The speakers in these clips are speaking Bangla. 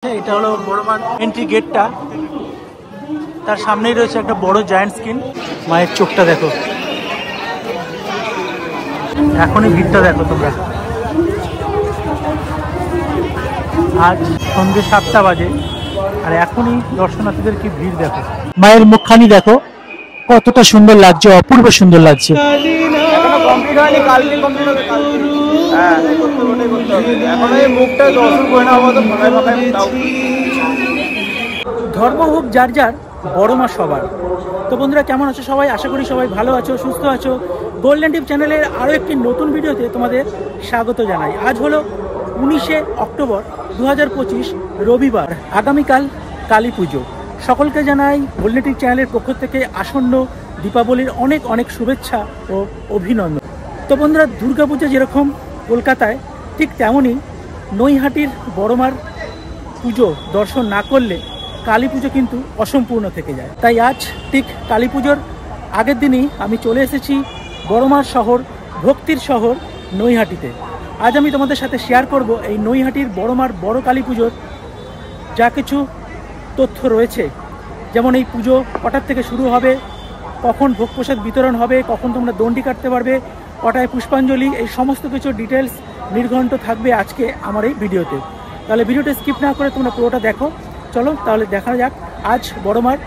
এটা হলো বড়মার এন্ট্রি গেটটা, তার সামনেই রয়েছে একটা বড় জায়ান্ট স্ক্রিন। মায়ের চোখটা দেখো, এখনই ভিড়টা দেখো তোমরা। আজ সন্ধ্যে 7টা বাজে আর এখনই দর্শনার্থীদের কি ভিড় দেখো। মায়ের মুখখানি দেখো কতটা সুন্দর লাগছে, অপূর্ব সুন্দর লাগছে। ধর্ম হোক যার যার, বড় মা সবার। তো বন্ধুরা কেমন আছো সবাই? আশা করি সবাই ভালো আছো, সুস্থ আছো। গোল্ডেন টিপ চ্যানেলের আরও একটি নতুন ভিডিওতে তোমাদের স্বাগত জানাই। আজ হলো 19শে অক্টোবর 2025 রবিবার। আগামীকাল কালী পুজো। সকলকে জানাই গোল্ডেন টিপ চ্যানেলের পক্ষ থেকে আসন্ন দীপাবলির অনেক অনেক শুভেচ্ছা ও অভিনন্দন। তো বন্ধুরা, দুর্গাপুজো যেরকম কলকাতায়, ঠিক তেমনই নৈহাটির বড়মার পুজো দর্শন না করলে কালী পুজো কিন্তু অসম্পূর্ণ থেকে যায়। তাই আজ ঠিক কালী পুজোর আগের দিনই আমি চলে এসেছি বড়মার শহর, ভক্তির শহর নৈহাটিতে। আজ আমি তোমাদের সাথে শেয়ার করব এই নৈহাটির বড়মার বড় কালী পুজোর যা কিছু তথ্য রয়েছে। যেমন এই পুজো কটার থেকে শুরু হবে, কখন ভোগ প্রসাদ বিতরণ হবে, কখন তোমরা দণ্ডি কাটতে পারবে, কটায় পুষ্পাঞ্জলি, এই সমস্ত কিছু ডিটেলস নির্ঘণ্ট থাকবে আজকে আমার এই ভিডিওতে। তাহলে ভিডিওটা স্কিপ না করে তোমরা পুরোটা দেখো। চলো তাহলে দেখা যাক আজ বড়মার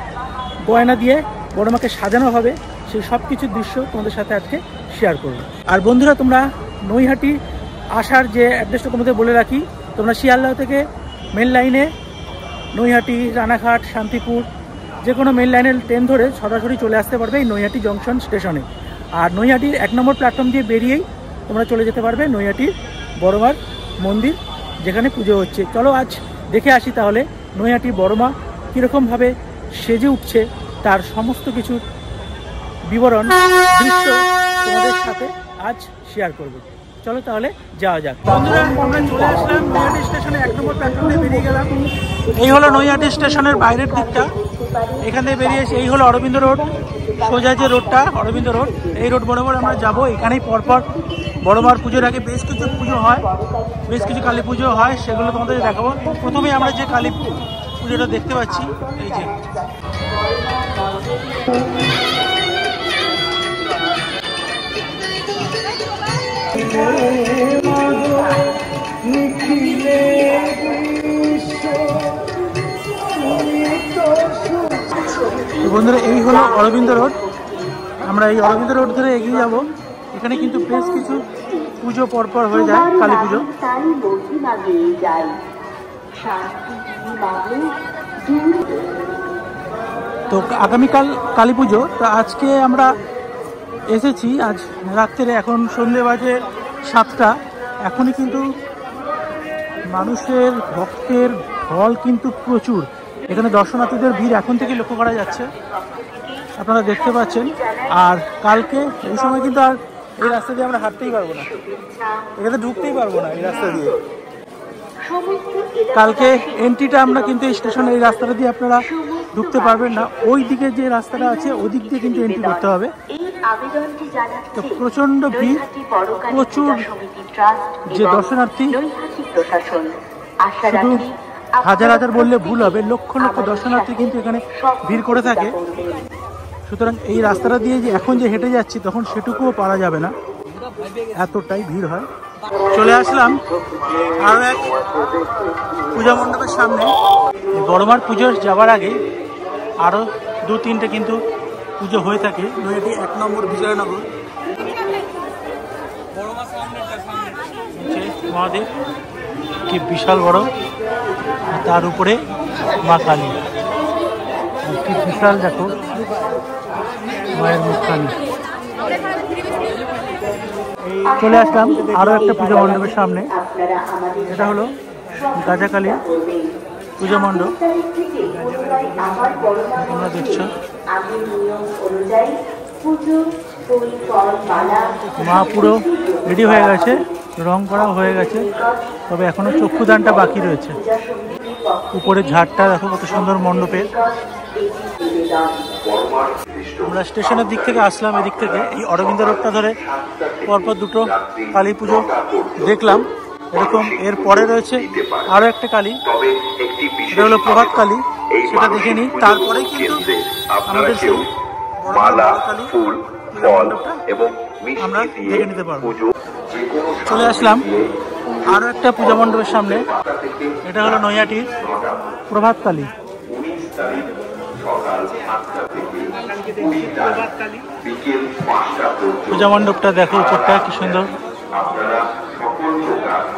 গয়না দিয়ে বড়মাকে সাজানো হবে, সেই সব কিছুর দৃশ্য তোমাদের সাথে আজকে শেয়ার করব। আর বন্ধুরা, তোমরা নৈহাটি আসার যে অ্যাড্রেসটা তোমাদের বলে রাখি, তোমরা শিয়ালদহ থেকে মেন লাইনে নৈহাটি, রানাঘাট, শান্তিপুর যে কোনো মেন লাইনের ট্রেন ধরে সরাসরি চলে আসতে পারবে এই নৈহাটি জংশন স্টেশনে। আর নৈহাটির 1 নম্বর প্ল্যাটফর্ম দিয়ে বেরিয়েই তোমরা চলে যেতে পারবে নৈহাটির বড়মার মন্দির, যেখানে পুজো হচ্ছে। চলো আজ দেখে আসি তাহলে নৈহাটির বড়মা কীরকমভাবে সেজে উঠছে, তার সমস্ত কিছুর বিবরণ দৃশ্য তোমাদের সাথে আজ শেয়ার করব। চলো তাহলে যাওয়া যাক। বন্ধুরা, আমরা চলে আসলাম নৈহাটি স্টেশনে, 1 নম্বর প্ল্যাটফর্ম দিয়ে বেরিয়ে গেলাম। এই হলো নৈহাটি স্টেশনের বাইরের দিকটা। এখান থেকে বেরিয়ে এসে এই হলো অরবিন্দ রোড, সোজা যে রোডটা অরবিন্দ রোড, এই রোড বরাবর আমরা যাব। এখানেই পরপর বড়মার পুজোর আগে বেশ কিছু পুজো হয়, বেশ কিছু কালী পুজো হয়, সেগুলো তোমাদের দেখাবো। প্রথমেই আমরা যে কালী পুজোটা দেখতে পাচ্ছি, এই যে বন্ধুরা, এই হলো অরবিন্দ রোড। আমরা এই অরবিন্দ রোড ধরে এগিয়ে যাব। এখানে কিন্তু বেশ কিছু পুজো পরপর হয়ে যায়, কালী পুজো। তো আগামীকাল কালী পুজো, তো আজকে আমরা এসেছি আজ রাত্রে, এখন সন্ধ্যে বাজে 7টা। এখনই কিন্তু মানুষের ভক্তের ঢল কিন্তু প্রচুর। এখানে দর্শনার্থীদের ভিড় এখন থেকে লক্ষ্য করা যাচ্ছে, আপনারা দেখতে পাচ্ছেন। আর কালকে এই সময় কিন্তু আর এই রাস্তা দিয়ে আমরা হাঁটতেই পারবো না, এখানে ঢুকতেই পারবো না এই রাস্তা দিয়ে। কালকে এন্ট্রিটা আমরা কিন্তু এই স্টেশনে এই রাস্তাটা দিয়ে আপনারা ঢুকতে পারবেন না, ওই দিকে যে রাস্তাটা আছে ওদিক দিয়ে কিন্তু এন্ট্রি করতে হবে। তো প্রচণ্ড ভিড়, প্রচুর যে দর্শনার্থী, শুধু হাজার হাজার বললে ভুল হবে, লক্ষ লক্ষ দর্শনার্থী কিন্তু এখানে ভিড় করে থাকে। সুতরাং এই রাস্তাটা দিয়ে যে এখন যে হেঁটে যাচ্ছি, তখন সেটুকুও পারা যাবে না, এতটাই ভিড় হয়। চলে আসলাম আরও এক পূজা মণ্ডপের সামনে। বড়মার পুজো যাওয়ার আগে আরও 2-3টে কিন্তু পুজো হয়ে থাকে নৈহাটি 1 নম্বর বিজয়নগর। মহাদেব কি বিশাল বড়, তার উপরে মা কালী, কি বিশাল দেখো মায়ের মুখখানি। চলে আসলাম আরও একটা পূজা মণ্ডপের সামনে, এটা হলো গাজাকালী পূজা মণ্ডপ। তোমরা দেখছো মা পুরো রেডি হয়ে গেছে, রং করা হয়ে গেছে, তবে এখনো চক্ষুদানটা বাকি রয়েছে। উপরে ঝাড়টা দেখো কত সুন্দর মণ্ডপের। আমরা স্টেশনের দিক থেকে আসলাম, এদিক থেকে এই অরবিন্দ রোডটা ধরে পরপর দুটো কালী পুজো দেখলাম। এরকম এর পরে রয়েছে আরো একটা কালী, এটা হলো প্রভাত কালী, সেটা দেখে নিই। তারপরে কিন্তু আমাদের সেই মালা, ফুল, ফল এবং আমরা মিষ্টি দিয়ে দেখে নিতে পারবো। পুজো। চলে আসলাম আরো একটা পূজা মণ্ডপের সামনে, এটা হলো নৈহাটির প্রভাত কালী। পূজা মণ্ডপটা দেখো, উপরটা কি সুন্দর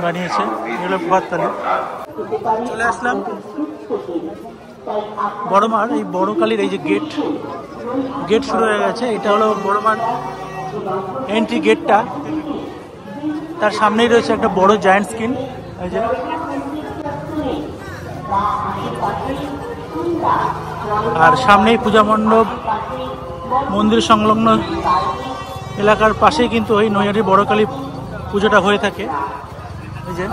বানিয়েছে, এগুলো প্রভাত কালী। চলে আসলাম বড়মার এই বড় কালীর এই যে গেট শুরু হয়ে গেছে, এটা হলো বড়মার এন্ট্রি গেটটা। তার সামনেই রয়েছে একটা বড় জায়ান্ট স্ক্রিন, এই যে আর সামনেই পূজা মণ্ডপ, মন্দির সংলগ্ন এলাকার পাশেই কিন্তু ওই নৈহাটি বড় কালী পুজোটা হয়ে থাকে। এই যে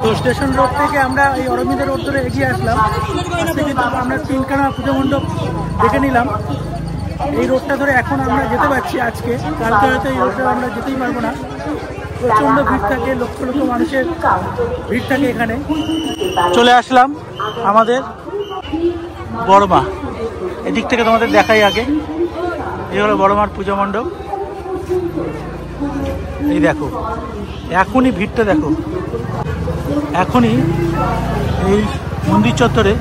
তো স্টেশন রোড থেকে আমরা এই অরবিন্দ রোড ধরে এগিয়ে আসলাম, আজকে কিন্তু আমরা তিনখানা পূজা মণ্ডপ দেখে নিলাম। এই রোডটা ধরে এখন আমরা যেতে পারছি, আজকে কালকে হয়তো এই রোডটা আমরা যেতেই পারবো না, প্রচণ্ড ভিড় থাকে, লক্ষ লক্ষ মানুষের ভিড় থাকে এখানে। চলে আসলাম আমাদের বড়মা, এদিক থেকে তোমাদের দেখাই আগে। এই হলো বড়মার পূজা মণ্ডপ, এই দেখো এখনই ভিড়টা দেখো, এখনই এই মন্দির চত্বরে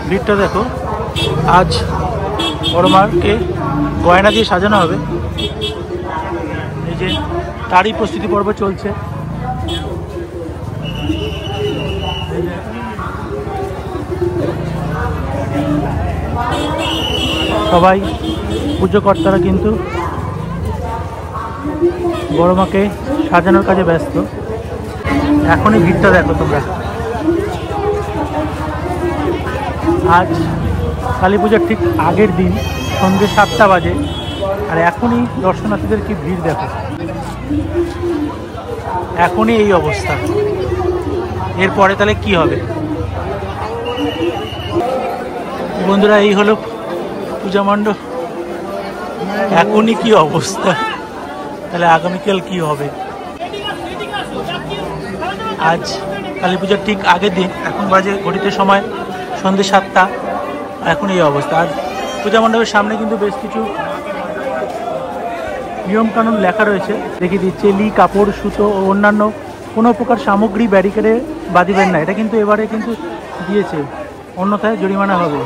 ভিড়টা দেখো। আজ বড়মাকে গয়না দিয়ে সাজানো হবে, এই যে তারই প্রস্তুতি পর্ব চলছে। সবাই পুজো কর্তারা কিন্তু বড়মাকে সাজানোর কাজে ব্যস্ত। এখনই ভিড়টা দেখো তোমরা। আজ কালী পূজার ঠিক আগের দিন সন্ধ্যে 7টা বাজে, আর এখনই দর্শনার্থীদের কি ভিড় দেখো, এখনই এই অবস্থা। এরপরে তাহলে কি হবে বন্ধুরা? এই হলো পূজা মণ্ডপ, এখনই কি অবস্থা, তাহলে আগামীকাল কি হবে? আজ কালী পূজার ঠিক আগের দিন, এখন বাজে ঘড়িতে সময় সন্ধ্যে 7টা, এখন এই অবস্থা। আর পূজা মণ্ডপের সামনে কিন্তু বেশ কিছু নিয়মকানুন লেখা রয়েছে, দেখিয়ে দিচ্ছে। লি, কাপড়, সুতো ও অন্যান্য কোনো প্রকার সামগ্রী ব্যারিকেডে বাঁধিবেন না, এটা কিন্তু এবারে কিন্তু দিয়েছে, অন্যথায় জরিমানা হবে।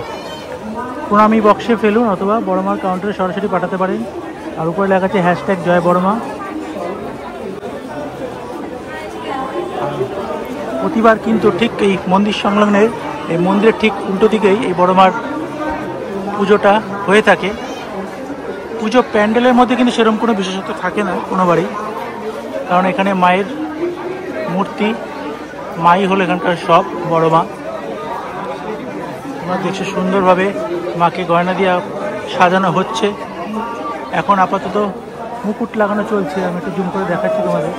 প্রণামী বক্সে ফেলুন অথবা বড়মার কাউন্টারে সরাসরি পাঠাতে পারেন। আর উপরে লেখা আছে #জয় বড়মা। প্রতিবার কিন্তু ঠিক এই মন্দির সংলগ্নের এই মন্দিরের ঠিক উল্টো দিকেই এই বড়মার পুজোটা হয়ে থাকে। পুজো প্যান্ডেলের মধ্যে কিন্তু সেরকম কোনো বিশেষত্ব থাকে না কোনোবারই, কারণ এখানে মায়ের মূর্তি, মাই হলো এখানকার সব, বড়মা। তোমরা দেখছো সুন্দরভাবে মাকে গয়না দিয়ে সাজানো হচ্ছে। এখন আপাতত মুকুট লাগানো চলছে, আমি একটু জুম করে দেখাচ্ছি তোমাদের।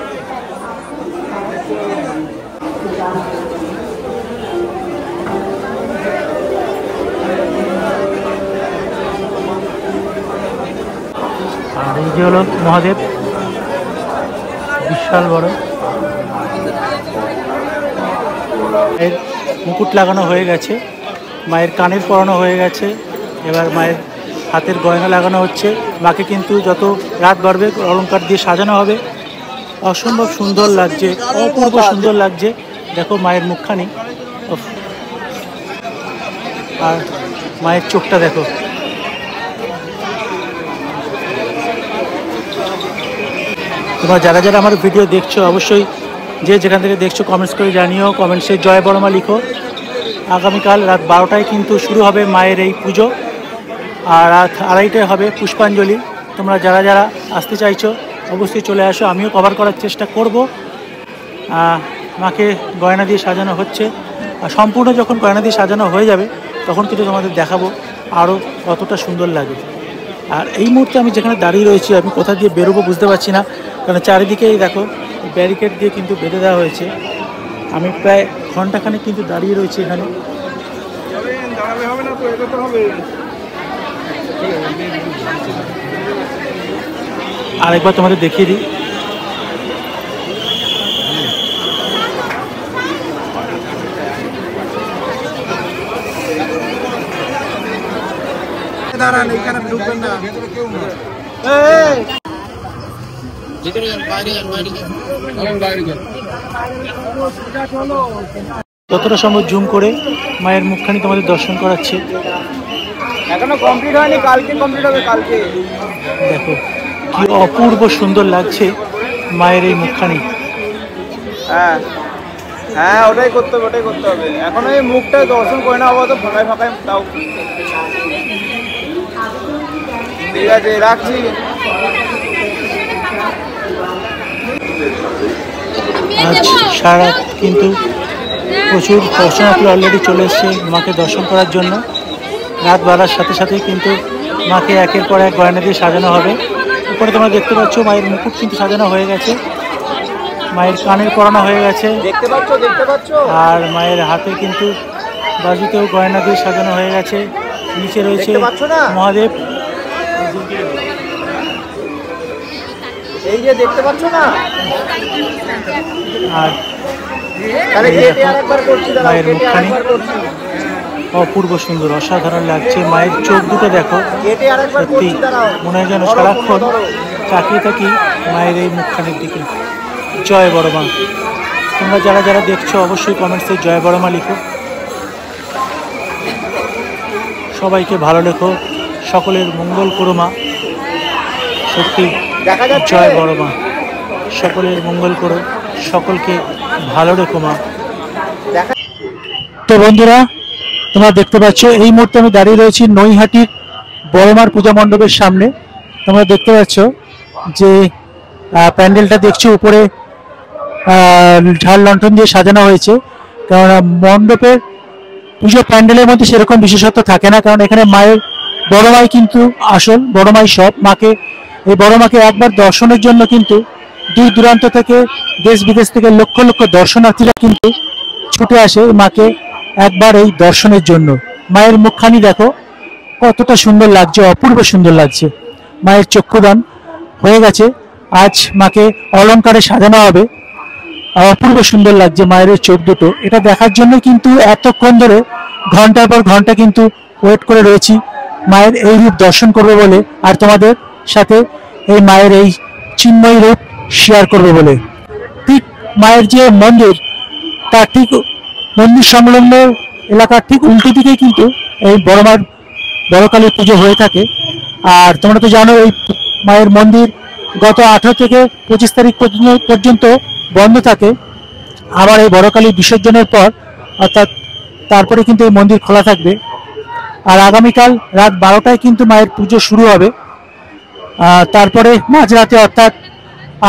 আর এই যে হলো মহাদেব, বিশাল বড়। এর মুকুট লাগানো হয়ে গেছে, মায়ের কানের পরানো হয়ে গেছে, এবার মায়ের হাতের গয়না লাগানো হচ্ছে। মাকে কিন্তু যত রাত বাড়বে অলংকার দিয়ে সাজানো হবে। অসম্ভব সুন্দর লাগছে, অপূর্ব সুন্দর লাগছে। দেখো মায়ের মুখখানি, আর মায়ের চোখটা দেখো। তোমরা যারা যারা আমার ভিডিও দেখছো, অবশ্যই যে যেখান থেকে দেখছো কমেন্টস করে জানিও, কমেন্টসে জয় বড়মা লিখো। আগামীকাল রাত 12টায় কিন্তু শুরু হবে মায়ের এই পুজো, আর রাত 2:30টায় হবে পুষ্পাঞ্জলি। তোমরা যারা যারা আসতে চাইছো অবশ্যই চলে আসো, আমিও কভার করার চেষ্টা করব। মাকে গয়না দিয়ে সাজানো হচ্ছে, আর সম্পূর্ণ যখন গয়না দিয়ে সাজানো হয়ে যাবে তখন কিন্তু তোমাদের দেখাবো আরও কতটা সুন্দর লাগে। আর এই মুহূর্তে আমি যেখানে দাঁড়িয়ে রয়েছি, আমি কোথা দিয়ে বেরোবো বুঝতে পারছি না, কারণ চারিদিকেই দেখো ব্যারিকেড দিয়ে কিন্তু বেঁধে দেওয়া হয়েছে। আমি প্রায় ঘন্টাখানেক কিন্তু দাঁড়িয়ে রয়েছি এখানে। আরেকবার তোমাদের দেখিয়ে দিই, দাঁড়ান, এইখানে ঢুকবেন না। যতটা সম্ভব জুম করে মায়ের মুখখানি তোমাদের দর্শন করাচ্ছে। এখনো কমপ্লিট হয়নি, কালকে কমপ্লিট হবে। কালকে দেখো কি অপূর্ব সুন্দর লাগছে মায়ের এই মুখখানি। হ্যাঁ হ্যাঁ, ওটাই করতে হবে, ওটাই করতে হবে। এখন এই মুখটা দর্শন করে না, আবার তো ফাঁকায় ফাঁকায় তাও। ঠিক আছে, রাখছি। আজ সারা রাত কিন্তু প্রচুর দর্শনার্থী অলরেডি চলে এসছে মাকে দর্শন করার জন্য। রাত বাড়ার সাথে সাথেই কিন্তু মাকে একের পর এক গয়না দিয়ে সাজানো হবে। উপরে তোমরা দেখতে পাচ্ছ মায়ের মুকুট কিন্তু সাজানো হয়ে গেছে, মায়ের কানের পরানো হয়ে গেছে, দেখতে পাচ্ছ, দেখতে পাচ্ছ। আর মায়ের হাতে কিন্তু বাজুতেও গয়না দিয়ে সাজানো হয়ে গেছে। নিচে রয়েছে মহাদেব। এই যে দেখতে পাচ্ছ না, আর মায়ের মুখখানি অপূর্ব সুন্দর, অসাধারণ লাগছে। মায়ের চোখ দুটো দেখো, সত্যি মনে হয় যেন সারাক্ষণ তাকিয়ে থাকি মায়ের এই মুখখানির দিকে। জয় বড় মা। তোমরা যারা যারা দেখছো অবশ্যই কমেন্টসে জয় বড় মা লিখো। সবাইকে ভালো লেখো, সকলের মঙ্গল করো মা। সত্যি জয় বড় মা, সকলের মঙ্গল করো, সকলকে ভালো রেখো মা। তো বন্ধুরা, তোমরা দেখতে পাচ্ছ এই মুহূর্তে আমি দাঁড়িয়ে রয়েছি নৈহাটির বড়মার পূজা মণ্ডপের সামনে। তোমরা দেখতে পাচ্ছ যে প্যান্ডেলটা দেখছো, উপরে ঝাড় লণ্ঠন দিয়ে সাজানো হয়েছে। কারণ মণ্ডপের পুজো প্যান্ডেলের মধ্যে সেরকম বিশেষত্ব থাকে না, কারণ এখানে মায়ের বড় মাই কিন্তু আসল, বড় মাই সব। মাকে, এই বড় মাকে একবার দর্শনের জন্য কিন্তু দূর দূরান্ত থেকে, দেশ বিদেশ থেকে লক্ষ লক্ষ দর্শনার্থীরা কিন্তু ছুটে আসে মাকে একবার এই দর্শনের জন্য। মায়ের মুখখানি দেখো কতটা সুন্দর লাগছে, অপূর্ব সুন্দর লাগছে। মায়ের চক্ষুদান হয়ে গেছে, আজ মাকে অলংকারে সাজানো হবে। অপূর্ব সুন্দর লাগছে মায়ের চোখ দুটো। এটা দেখার জন্য কিন্তু এতক্ষণ ধরে ঘন্টার পর ঘন্টা কিন্তু ওয়েট করে রয়েছি মায়ের এই রূপ দর্শন করবে বলে, আর তোমাদের সাথে এই মায়ের এই চিন্ময় রূপ শেয়ার করবে বলে। ঠিক মায়ের যে মন্দির, তার ঠিক মন্দির সংলগ্ন এলাকার ঠিক উল্টো দিকেই কিন্তু এই বড়মার বড়কালীর পুজো হয়ে থাকে। আর তোমরা তো জানো এই মায়ের মন্দির গত 18 থেকে 25 তারিখ পর্যন্ত বন্ধ থাকে। আবার এই বড়কালী বিসর্জনের পর, অর্থাৎ তারপরে কিন্তু এই মন্দির খোলা থাকবে। আর আগামীকাল রাত 12টায় কিন্তু মায়ের পুজো শুরু হবে। তারপরে মাঝরাতে অর্থাৎ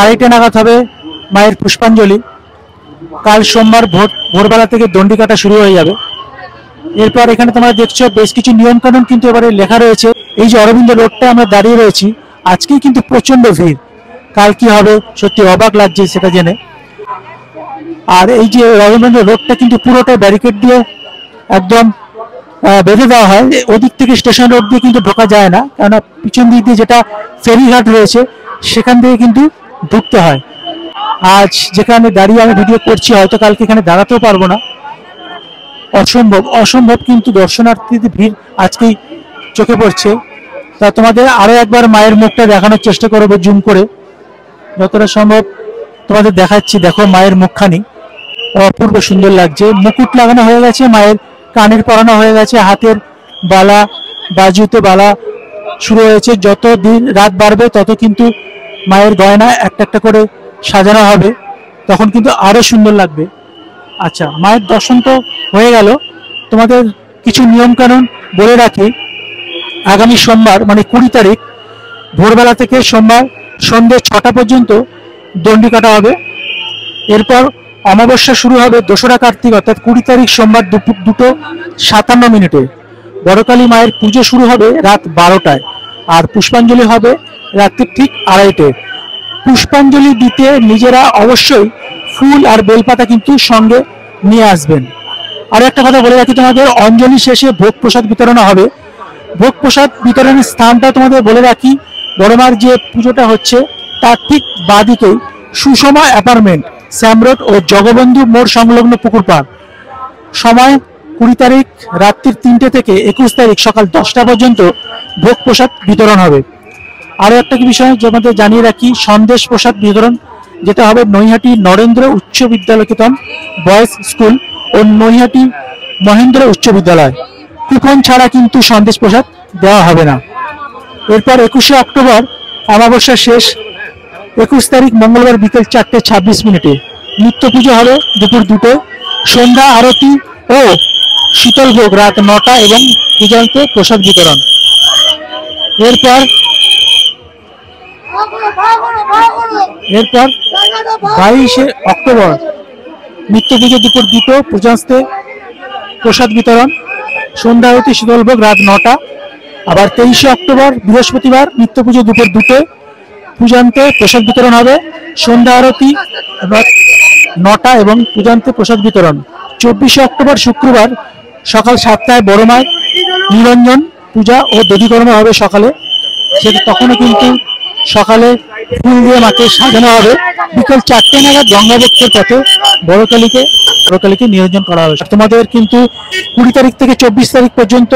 2:30 নাগাদ হবে মায়ের পুষ্পাঞ্জলি। কাল সোমবার ভোরবেলা থেকে দণ্ডি কাটা শুরু হয়ে যাবে। এরপর এখানে তোমরা দেখছো বেশ কিছু নিয়ম কানুন কিন্তু এবারে লেখা রয়েছে। এই যে অরবিন্দ রোডটা আমরা দাঁড়িয়ে রয়েছি, আজকেই কিন্তু প্রচন্ড ভিড়। কাল কি হবে সত্যি অবাক লাগছে সেটা জেনে। আর এই যে অরবিন্দ রোডটা কিন্তু পুরোটাই ব্যারিকেড দিয়ে একদম বেঁধে দেওয়া হয়। ওদিক থেকে স্টেশন রোড দিয়ে কিন্তু ঢোকা যায় না, কেননা পিছন দিক দিয়ে যেটা ফেরিঘাট রয়েছে সেখান থেকে কিন্তু ঢুকতে হয়। আজ যেখানে দাঁড়িয়ে আমি ভিডিও করছি, হয়তো কালকে এখানে দাঁড়াতেও পারবো না। অসম্ভব অসম্ভব কিন্তু দর্শনার্থীদের ভিড় আজকেই চোখে পড়ছে। তা তোমাদের আরো একবার মায়ের মুখটা দেখানোর চেষ্টা করবো জুম করে, যতটা সম্ভব তোমাদের দেখাচ্ছি। দেখো মায়ের মুখখানি অপূর্ব সুন্দর লাগছে। মুকুট লাগানো হয়ে গেছে, মায়ের কানের পরানো হয়ে গেছে, হাতের বালা, বাজুতে বালা শুরু হয়েছে। যত দিন রাত বাড়বে তত কিন্তু মায়ের গয়না একটা একটা করে সাজানো হবে, তখন কিন্তু আরো সুন্দর লাগবে। আচ্ছা, মায়ের দর্শন তো হয়ে গেল, তোমাদের কিছু নিয়ম কানুন বলে রাখি। আগামী সোমবার মানে 20 তারিখ ভোরবেলা থেকে সোমবার সন্ধ্যে 6টা পর্যন্ত দণ্ডি কাটা হবে। এরপর অমাবস্যা শুরু হবে 2রা কার্তিক অর্থাৎ 20 তারিখ সোমবার দুপুর 2:57 বড়কালী মায়ের পুজো শুরু হবে রাত 12টায়, আর পুষ্পাঞ্জলি হবে রাত্রি ঠিক 2:30টায়। পুষ্পাঞ্জলি দিতে নিজেরা অবশ্যই ফুল আর বেলপাতা কিন্তু সঙ্গে নিয়ে আসবেন। আর একটা কথা বলে রাখি, তোমাদের অঞ্জলি শেষে ভোগ প্রসাদ বিতরণ হবে। ভোগ প্রসাদ বিতরণের স্থানটা তোমাদের বলে রাখি, বড়মার যে পুজোটা হচ্ছে তার ঠিক বাঁদিকেই সুষমা অ্যাপার্টমেন্ট, শ্যাম রোড ও জগবন্ধু মোড় সংলগ্ন পুকুর পাড়। সময় 20 তারিখ রাত্রির 3টে থেকে 21 তারিখ সকাল 10টা পর্যন্ত ভোগ প্রসাদ বিতরণ হবে। আরও একটা বিষয় তোমাদের জানিয়ে রাখি, সন্দেশ প্রসাদ বিতরণ যেটা হবে নৈহাটি নরেন্দ্র উচ্চ বিদ্যালয়কেতন বয়েজ স্কুল ও নৈহাটি মহেন্দ্র উচ্চ বিদ্যালয়। কুপন ছাড়া কিন্তু সন্দেশ প্রসাদ দেওয়া হবে না। এরপর 21শে অক্টোবর অমাবস্যা শেষ 21 তারিখ মঙ্গলবার বিকেল 4:26 নিত্য পুজো হবে দুপুর 2টোয়। সন্ধ্যা আরতি ও শীতল ভোগ রাত 9টা এবং পূজান্তে প্রসাদ বিতরণ। এরপর 22শে অক্টোবর নিত্য পুজো দুপুর 2টো, পূজান্তে প্রসাদ বিতরণ, সন্ধ্যা আরতি শীতল ভোগ রাত 9টা। আবার 23শে অক্টোবর বৃহস্পতিবার নিত্য পুজো দুপুর 2টোয়, পূজান্তে প্রসাদ বিতরণ হবে, সন্ধ্যা আরতি 9টা এবং পূজান্তে প্রসাদ বিতরণ। 24শে অক্টোবর শুক্রবার সকাল 7টায় বড় মায়ের নিরঞ্জন পূজা ও দধিকর্ম হবে সকালে, সেটা তখনও কিন্তু সকালে ফুল দিয়ে মাকে সাজানো হবে। বিকেল 4টে নাগাদ গঙ্গাবক্ষের পথে বড়কালীকে নিরঞ্জন করা হবে। তোমাদের কিন্তু 20 তারিখ থেকে 24 তারিখ পর্যন্ত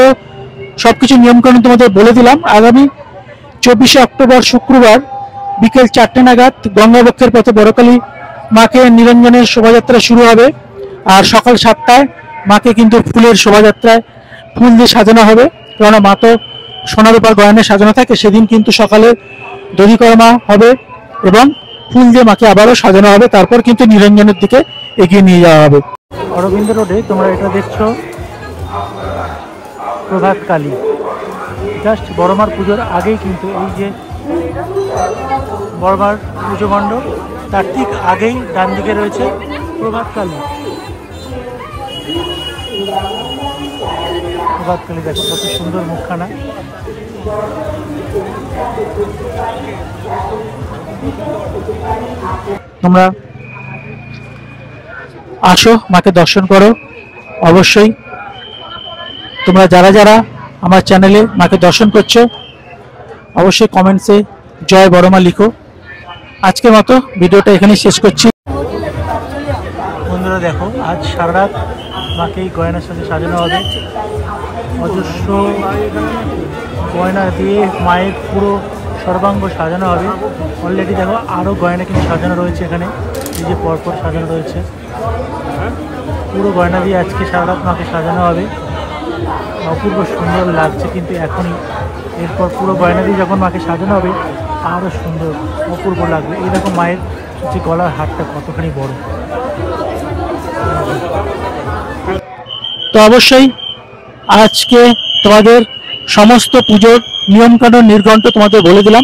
সবকিছু নিয়মকানুন তোমাদের বলে দিলাম। আগামী 24শে অক্টোবর শুক্রবার বিকেল 4টে নাগাদ গঙ্গাবক্ষের পথে বড়কালী মাকে নিরঞ্জনের শোভাযাত্রা শুরু হবে। আর সকাল 7টায় মাকে কিন্তু ফুলের শোভাযাত্রায় ফুল দিয়ে সাজানো হবে, কেননা মা তো সোনার উপর গয়নায় সাজানো থাকে। সেদিন কিন্তু সকালে দধিকর্মা হবে এবং ফুল দিয়ে মাকে আবারও সাজানো হবে, তারপর কিন্তু নিরঞ্জনের দিকে এগিয়ে নিয়ে যাওয়া হবে। অরবিন্দ রোডে তোমরা এটা দেখছো প্রভাত কালী, জাস্ট বড়মার পুজোর আগেই কিন্তু এই যে বড়মার পুজো মণ্ডপ, তার ঠিক আগেই ডান দিকে রয়েছে প্রভাত কালী। প্রভাত কালী দেখো কত সুন্দর মুখখানা। তোমরা আসো, মাকে দর্শন করো। অবশ্যই তোমরা যারা যারা আমার চ্যানেলে মাকে দর্শন করছো অবশ্যই কমেন্টসে জয় বড়মা লিখো। আজকের মতো ভিডিওটা এখানে শেষ করছি। বন্ধুরা দেখো, আজ সারা রাত মাকে এই গয়নার সাথে সাজানো হবে। অজস্র গয়না দিয়ে মায়ের পুরো সর্বাঙ্গ সাজানো হবে। অলরেডি দেখো আরও গয়না কিন্তু সাজানো রয়েছে এখানে, এই যে পরপর সাজানো রয়েছে। পুরো গয়না দিয়ে আজকে সারা রাত মাকে সাজানো হবে। অপূর্ব সুন্দর লাগছে কিন্তু এখনই। এরপর পুরো গয়না দিয়ে যখন মাকে সাজানো হবে আরও সুন্দর অপূর্ব লাগবে। এই দেখো মায়ের যে গলার হারটা কতখানি বড়। তো অবশ্যই আজকে তোমাদের সমস্ত পুজোর নিয়মকানুন নির্ঘণ্ট তোমাদের বলে দিলাম।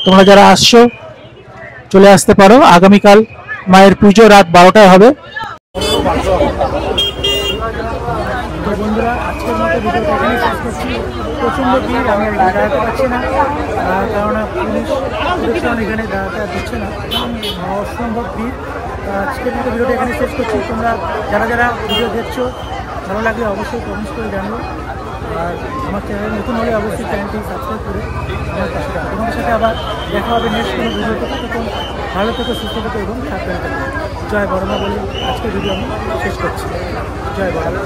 তোমরা যারা আসছো চলে আসতে পারো। আগামীকাল মায়ের পুজো রাত 12টায় হবে। তো বন্ধুরা, আজকের মতো ভিডিওটা এখানেই শেষ করছি। প্রচণ্ড ভিড়, আমি দাঁড়াতে পারছি না, কেননা পুলিশ প্রোটেকশন এখানে দাঁড়াতে দিচ্ছে না, অসম্ভব ভিড়। আজকের মতো ভিডিওটা এখানে শেষ করছি। তোমরা যারা যারা ভিডিও দেখছো ভালো লাগলে অবশ্যই কমেন্টস করে জানবো। আর আমার চ্যানেল নতুন হলে অবশ্যই চ্যানেলটি সাবস্ক্রাইব করে আমার পাশে থাকো। তোমাদের সাথে আবার দেখা হবে নেক্সট কোনো ভিডিওতে। তখন ভালো থেকো, সুস্থ থেকো এবং সাবধানে থাকো। জয় বড়মা বলে আজকের ভিডিও আমি শেষ করছি। জয় বড়মা।